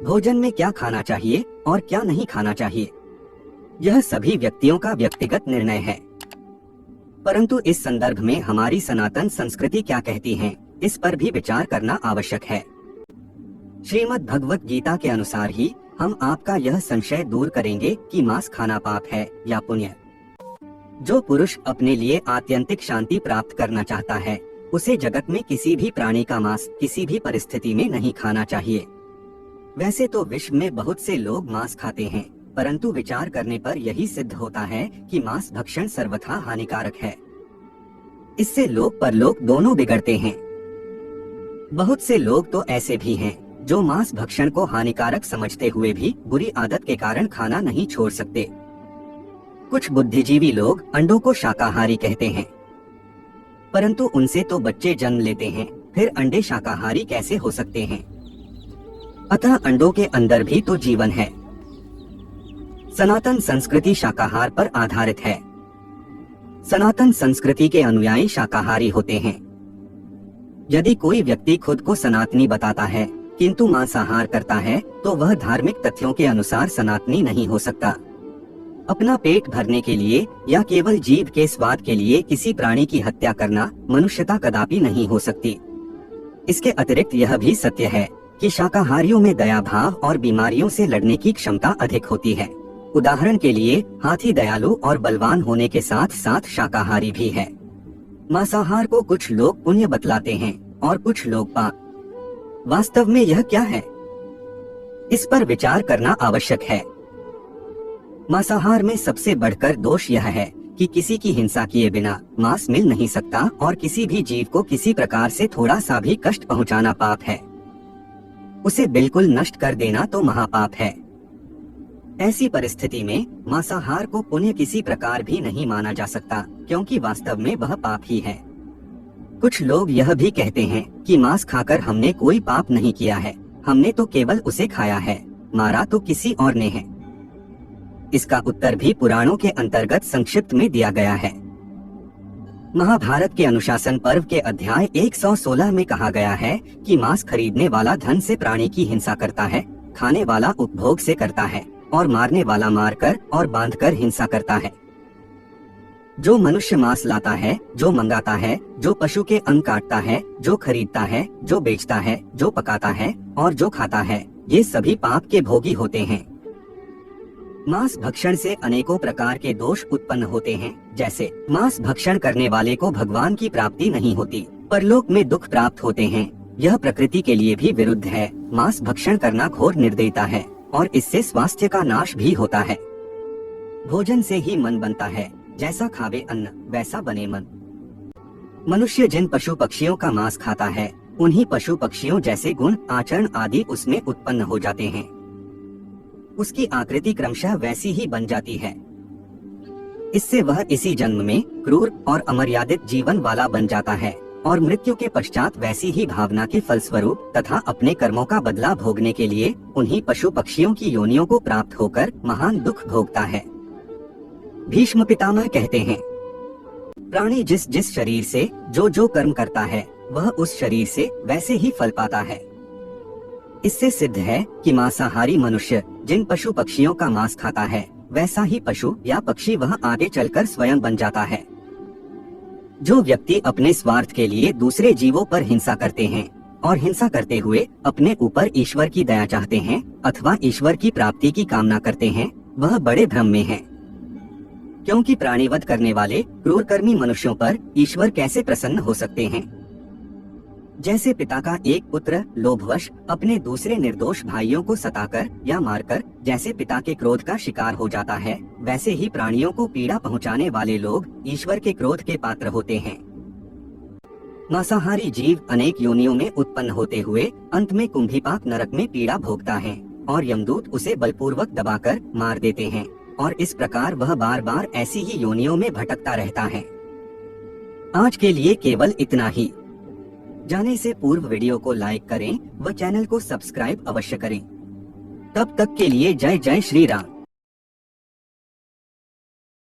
भोजन में क्या खाना चाहिए और क्या नहीं खाना चाहिए, यह सभी व्यक्तियों का व्यक्तिगत निर्णय है। परंतु इस संदर्भ में हमारी सनातन संस्कृति क्या कहती है, इस पर भी विचार करना आवश्यक है। श्रीमद् भगवत गीता के अनुसार ही हम आपका यह संशय दूर करेंगे कि मांस खाना पाप है या पुण्य। जो पुरुष अपने लिए आत्यंतिक शांति प्राप्त करना चाहता है, उसे जगत में किसी भी प्राणी का मांस किसी भी परिस्थिति में नहीं खाना चाहिए। वैसे तो विश्व में बहुत से लोग मांस खाते हैं, परंतु विचार करने पर यही सिद्ध होता है कि मांस भक्षण सर्वथा हानिकारक है। इससे लोक परलोक दोनों बिगड़ते हैं। बहुत से लोग तो ऐसे भी हैं जो मांस भक्षण को हानिकारक समझते हुए भी बुरी आदत के कारण खाना नहीं छोड़ सकते। कुछ बुद्धिजीवी लोग अंडों को शाकाहारी कहते हैं, परंतु उनसे तो बच्चे जन्म लेते हैं, फिर अंडे शाकाहारी कैसे हो सकते हैं? अतः अंडों के अंदर भी तो जीवन है। सनातन संस्कृति शाकाहार पर आधारित है। सनातन संस्कृति के अनुयायी शाकाहारी होते हैं। यदि कोई व्यक्ति खुद को सनातनी बताता है किंतु मांसाहार करता है, तो वह धार्मिक तथ्यों के अनुसार सनातनी नहीं हो सकता। अपना पेट भरने के लिए या केवल जीभ के स्वाद के लिए किसी प्राणी की हत्या करना मनुष्यता कदापि नहीं हो सकती। इसके अतिरिक्त यह भी सत्य है कि शाकाहारियों में दया भाव और बीमारियों से लड़ने की क्षमता अधिक होती है। उदाहरण के लिए हाथी दयालु और बलवान होने के साथ साथ शाकाहारी भी है। मांसाहार को कुछ लोग पुण्य बतलाते हैं और कुछ लोग पाप। वास्तव में यह क्या है, इस पर विचार करना आवश्यक है। मांसाहार में सबसे बढ़कर दोष यह है कि किसी की हिंसा किए बिना मांस मिल नहीं सकता और किसी भी जीव को किसी प्रकार से थोड़ा सा भी कष्ट पहुंचाना पाप है। उसे बिल्कुल नष्ट कर देना तो महापाप है। ऐसी परिस्थिति में मांसाहार को पुण्य किसी प्रकार भी नहीं माना जा सकता, क्योंकि वास्तव में वह पाप ही है। कुछ लोग यह भी कहते हैं कि मांस खाकर हमने कोई पाप नहीं किया है, हमने तो केवल उसे खाया है, मारा तो किसी और ने है। इसका उत्तर भी पुराणों के अंतर्गत संक्षिप्त में दिया गया है। महाभारत के अनुशासन पर्व के अध्याय 116 में कहा गया है कि मांस खरीदने वाला धन से प्राणी की हिंसा करता है, खाने वाला उपभोग से करता है और मारने वाला मारकर और बांधकर हिंसा करता है। जो मनुष्य मांस लाता है, जो मंगाता है, जो पशु के अंग काटता है, जो खरीदता है, जो बेचता है, जो पकाता है और जो खाता है, ये सभी पाप के भोगी होते हैं। मांस भक्षण से अनेकों प्रकार के दोष उत्पन्न होते हैं, जैसे मांस भक्षण करने वाले को भगवान की प्राप्ति नहीं होती, परलोक में दुख प्राप्त होते हैं। यह प्रकृति के लिए भी विरुद्ध है। मांस भक्षण करना घोर निर्दयता है और इससे स्वास्थ्य का नाश भी होता है। भोजन से ही मन बनता है, जैसा खावे अन्न वैसा बने मन। मनुष्य जिन पशु पक्षियों का मांस खाता है, उन्हीं पशु पक्षियों जैसे गुण आचरण आदि उसमें उत्पन्न हो जाते हैं। उसकी आकृति क्रमशः वैसी ही बन जाती है। इससे वह इसी जन्म में क्रूर और अमर्यादित जीवन वाला बन जाता है और मृत्यु के पश्चात वैसी ही भावना के फलस्वरूप तथा अपने कर्मों का बदला भोगने के लिए उन्हीं पशु पक्षियों की योनियों को प्राप्त होकर महान दुख भोगता है। भीष्म पितामह कहते हैं, प्राणी जिस जिस शरीर से जो जो कर्म करता है, वह उस शरीर से वैसे ही फल पाता है। इससे सिद्ध है कि मांसाहारी मनुष्य जिन पशु पक्षियों का मांस खाता है, वैसा ही पशु या पक्षी वह आगे चलकर स्वयं बन जाता है। जो व्यक्ति अपने स्वार्थ के लिए दूसरे जीवों पर हिंसा करते हैं और हिंसा करते हुए अपने ऊपर ईश्वर की दया चाहते हैं अथवा ईश्वर की प्राप्ति की कामना करते हैं, वह बड़े भ्रम में है। क्योंकि प्राणीवध करने वाले क्रूरकर्मी मनुष्यों पर ईश्वर कैसे प्रसन्न हो सकते हैं? जैसे पिता का एक पुत्र लोभवश अपने दूसरे निर्दोष भाइयों को सताकर या मारकर जैसे पिता के क्रोध का शिकार हो जाता है, वैसे ही प्राणियों को पीड़ा पहुंचाने वाले लोग ईश्वर के क्रोध के पात्र होते हैं। मांसाहारी जीव अनेक योनियों में उत्पन्न होते हुए अंत में कुंभीपाक नरक में पीड़ा भोगता है और यमदूत उसे बलपूर्वक दबाकर मार देते हैं और इस प्रकार वह बार बार ऐसी ही योनियों में भटकता रहता है। आज के लिए केवल इतना ही। जाने से पूर्व वीडियो को लाइक करें व चैनल को सब्सक्राइब अवश्य करें। तब तक के लिए जय जय श्री राम।